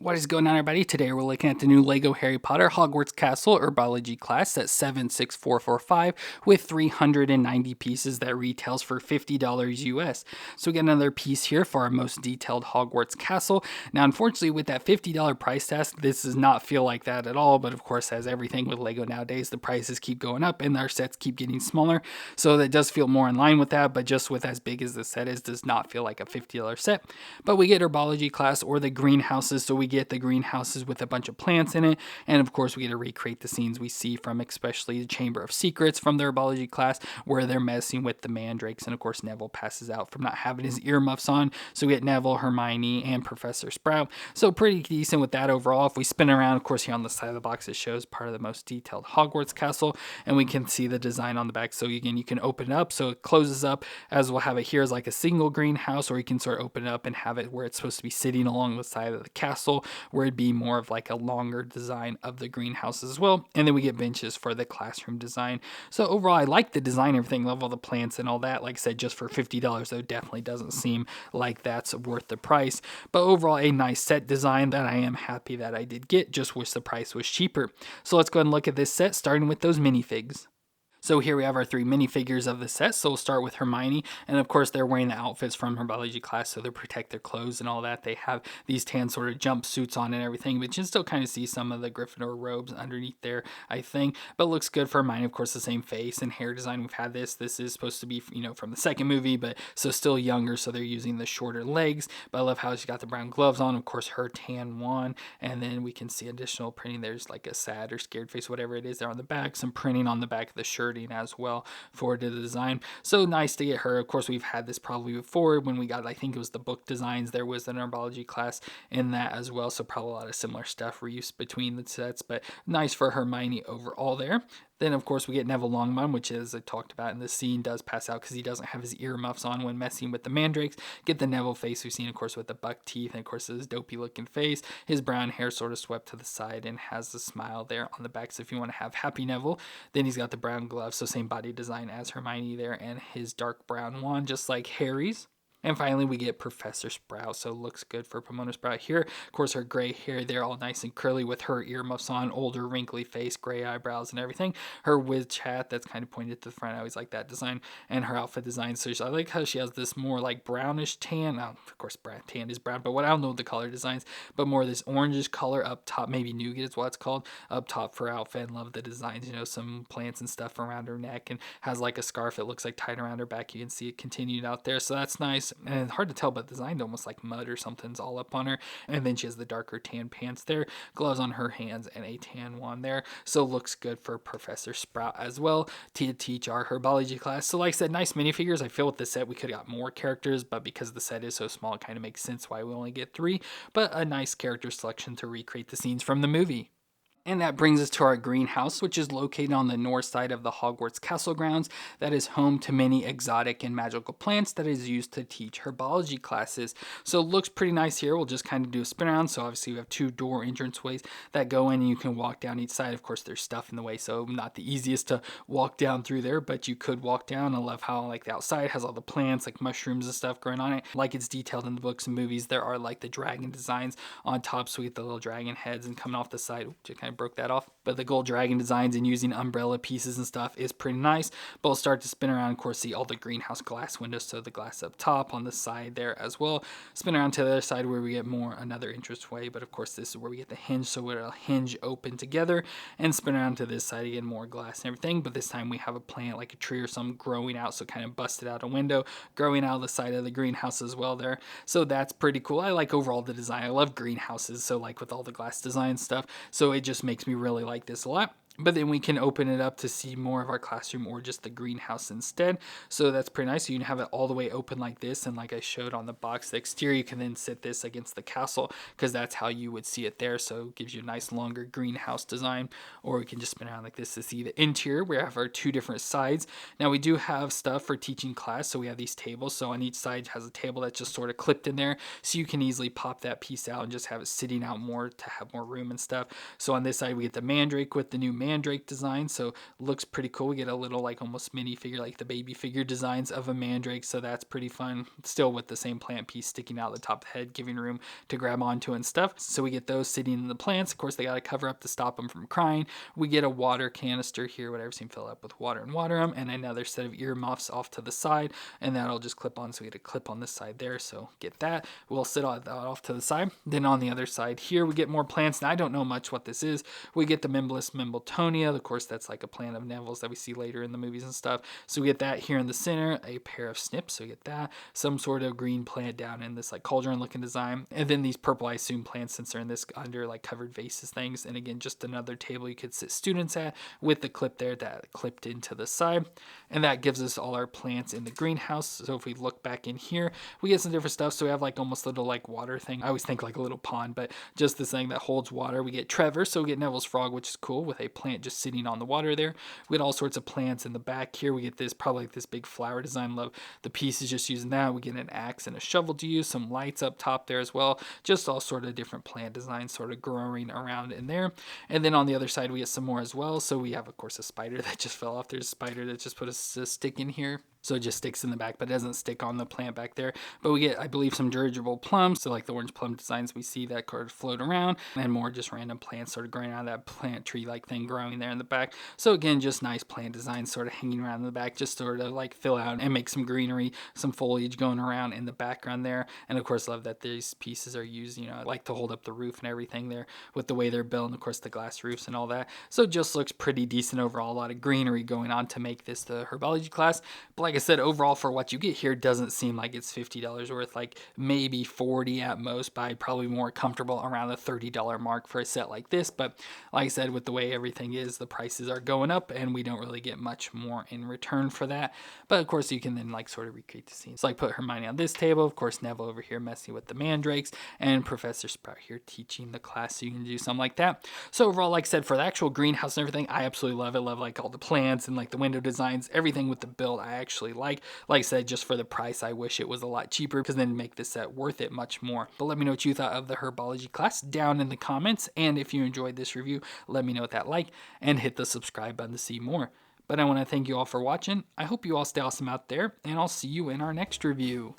What is going on, everybody? Today we're looking at the new LEGO Harry Potter Hogwarts Castle Herbology Class at 76445 with 390 pieces that retails for $50 US. So we get another piece here for our most detailed Hogwarts Castle. Now, unfortunately, with that $50 price tag, this does not feel like that at all. But of course, as everything with LEGO nowadays, the prices keep going up and our sets keep getting smaller. So that does feel more in line with that. But just with as big as the set is, does not feel like a $50 set. But we get Herbology Class or the greenhouses. So we get the greenhouses with a bunch of plants in it, and of course we get to recreate the scenes we see from especially the Chamber of Secrets from the Herbology Class, where they're messing with the mandrakes, and of course Neville passes out from not having his earmuffs on. So we get Neville, Hermione, and Professor Sprout. So pretty decent with that overall. If we spin around, of course, here on the side of the box it shows part of the most detailed Hogwarts Castle, and we can see the design on the back. So again, you can open it up so it closes up, as we'll have it here as like a single greenhouse, or you can sort of open it up and have it where it's supposed to be sitting along the side of the castle, where it'd be more of like a longer design of the greenhouse as well. And then we get benches for the classroom design. So overall, I like the design, everything, love all the plants and all that. Like I said, just for $50 though, definitely doesn't seem like that's worth the price. But overall, a nice set design that I am happy that I did get, just wish the price was cheaper. So let's go ahead and look at this set, starting with those minifigs. So here we have our three minifigures of the set. So we'll start with Hermione. And of course, they're wearing the outfits from Herbology Class, so they protect their clothes and all that. They have these tan sort of jumpsuits on and everything, but you can still kind of see some of the Gryffindor robes underneath there, I think. But it looks good for Hermione. Of course, the same face and hair design. We've had this. This is supposed to be, from the second movie, but so still younger, so they're using the shorter legs. But I love how she got the brown gloves on. Of course, her tan one. And then we can see additional printing. There's like a sad or scared face, whatever it is there on the back. Some printing on the back of the shirting as well forward to the design. So nice to get her. Of course, we've had this probably before when we got, I think it was the book designs. There was an Herbology Class in that as well. So probably a lot of similar stuff reused between the sets, but nice for Hermione overall there. Then, of course, we get Neville Longbottom, which, as I talked about in the scene, does pass out because he doesn't have his earmuffs on when messing with the mandrakes. Get the Neville face we've seen, of course, with the buck teeth, and, of course, his dopey-looking face. His brown hair sort of swept to the side and has the smile there on the back. So if you want to have Happy Neville, then he's got the brown gloves, so same body design as Hermione there, and his dark brown wand, just like Harry's. And finally, we get Professor Sprout, so looks good for Pomona Sprout here. Of course, her gray hair there, all nice and curly with her earmuffs on, older, wrinkly face, gray eyebrows and everything. Her witch hat that's kind of pointed to the front. I always like that design. And her outfit design. So I like how she has this more like brownish tan. Of course, tan is brown, but what I don't know the color designs, but more this orangish color up top, maybe nougat is what it's called, up top for her outfit. And love the designs, some plants and stuff around her neck, and has like a scarf it looks like tied around her back. You can see it continued out there, so that's nice. And it's hard to tell, but designed almost like mud or something's all up on her. And then she has the darker tan pants there, gloves on her hands, and a tan one there. So looks good for Professor Sprout as well to teach our Herbology class. So like I said, nice minifigures. I feel with the set we could have got more characters, but because the set is so small, it kind of makes sense why we only get 3. But a nice character selection to recreate the scenes from the movie. And that brings us to our greenhouse, which is located on the north side of the Hogwarts Castle grounds. That is home to many exotic and magical plants that is used to teach herbology classes. So it looks pretty nice here. We'll just kind of do a spin around. So obviously we have 2 door entranceways that go in, and you can walk down each side. Of course, there's stuff in the way, so not the easiest to walk down through there, but you could walk down. I love how like the outside has all the plants, like mushrooms and stuff growing on it. Like it's detailed in the books and movies. There are like the dragon designs on top, so we get the little dragon heads and coming off the side, which kind of broke that off, but the gold dragon designs and using umbrella pieces and stuff is pretty nice. But we'll start to spin around, of course, see all the greenhouse glass windows, so the glass up top on the side there as well. Spin around to the other side where we get another entranceway, but of course this is where we get the hinge, so it'll hinge open together, and spin around to this side again, more glass and everything, but this time we have a plant like a tree or something growing out, so kind of busted out a window growing out of the side of the greenhouse as well there. So that's pretty cool. I like overall the design. I love greenhouses, so like with all the glass design stuff, so it just makes me really like this a lot. But then we can open it up to see more of our classroom or just the greenhouse instead. So that's pretty nice. So you can have it all the way open like this. And like I showed on the box, the exterior, you can then sit this against the castle because that's how you would see it there. So it gives you a nice longer greenhouse design. Or we can just spin around like this to see the interior. We have our 2 different sides. Now we do have stuff for teaching class. So we have these tables. So on each side has a table that's just sort of clipped in there. So you can easily pop that piece out and just have it sitting out more to have more room and stuff. So on this side we get the mandrake with the new mandrake design, so looks pretty cool. We get a little like almost minifigure, like the baby figure designs of a mandrake, so that's pretty fun. Still with the same plant piece sticking out the top of the head, giving room to grab onto and stuff. So we get those sitting in the plants. Of course, they got to cover up to stop them from crying. We get a water canister here, whatever seems to fill up with water and water them, and another set of earmuffs off to the side, and that'll just clip on. So we get a clip on this side there, so get that. We'll sit that off to the side. Then on the other side here, we get more plants. Now, I don't know much what this is. We get the Mimbless Mimbletonia. Of course, that's like a plant of Neville's that we see later in the movies and stuff. So we get that here in the center, a pair of snips. So we get that. Some sort of green plant down in this like cauldron looking design. And then these purple, I assume, plants since they're in this under like covered vases things. And again, just another table you could sit students at with the clip there that clipped into the side. And that gives us all our plants in the greenhouse. So if we look back in here, we get some different stuff. So we have like almost little like water thing. I always think like a little pond, but just this thing that holds water. We get Trevor, so we get Neville's frog, which is cool, with a plant just sitting on the water there. We get all sorts of plants in the back here. We get this, probably like this big flower design. Love the pieces just using that. We get an axe and a shovel to use, some lights up top there as well. Just all sort of different plant designs sort of growing around in there. And then on the other side, we get some more as well. So we have, of course, a spider that just fell off. There's a spider that just put a stick in here. So it just sticks in the back, but it doesn't stick on the plant back there. But we get, I believe, some dirigible plums. So like the orange plum designs we see that sort of float around, and more just random plants sort of growing out of that plant tree like thing growing there in the back. So again, just nice plant designs sort of hanging around in the back, just sort of like fill out and make some greenery, some foliage going around in the background there. And of course, love that these pieces are used, you know, like to hold up the roof and everything there with the way they're built, and of course the glass roofs and all that. So it just looks pretty decent overall. A lot of greenery going on to make this the Herbology class. But like I said, overall for what you get here, doesn't seem like it's $50 worth, like maybe $40 at most, but I'd probably be more comfortable around the $30 mark for a set like this. But like I said, with the way everything is, the prices are going up and we don't really get much more in return for that. But of course you can then like sort of recreate the scene. So like put Hermione on this table, of course Neville over here messing with the mandrakes, and Professor Sprout here teaching the class, so you can do something like that. So overall, like I said, for the actual greenhouse and everything, I absolutely love it. Love like all the plants and like the window designs, everything with the build I actually like. Like I said, just for the price, I wish it was a lot cheaper, because then make the set worth it much more. But let me know what you thought of the Herbology class down in the comments, and if you enjoyed this review, let me know with that like, and hit the subscribe button to see more. But I want to thank you all for watching. I hope you all stay awesome out there, and I'll see you in our next review.